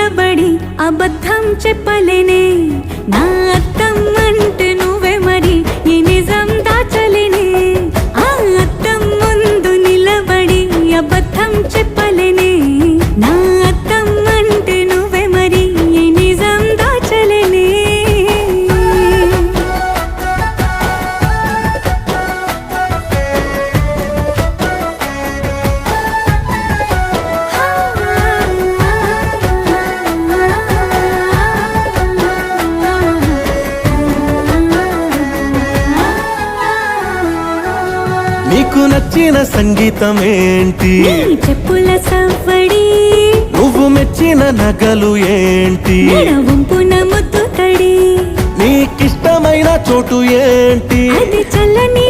నిలబడి అబద్ధం చెప్పలేనే నా అద్దం అంటే నువ్వే మరి ఈ నిజం దాచలేనే ఆ అద్దం ముందు నిలబడి అబద్ధం చెప్పలేనే నా అద్దం అంటే నువ్వే మరి ఈ నిజం దాచలేనే నీకు నచ్చిన సంగీతం ఏంటి నీ చెప్పుల సవ్వడి నువ్వు మెచ్చిన నగలు ఏంటి వంపున ముద్దు తడి నీకిష్టమైన చోటు ఏంటి అది చల్లని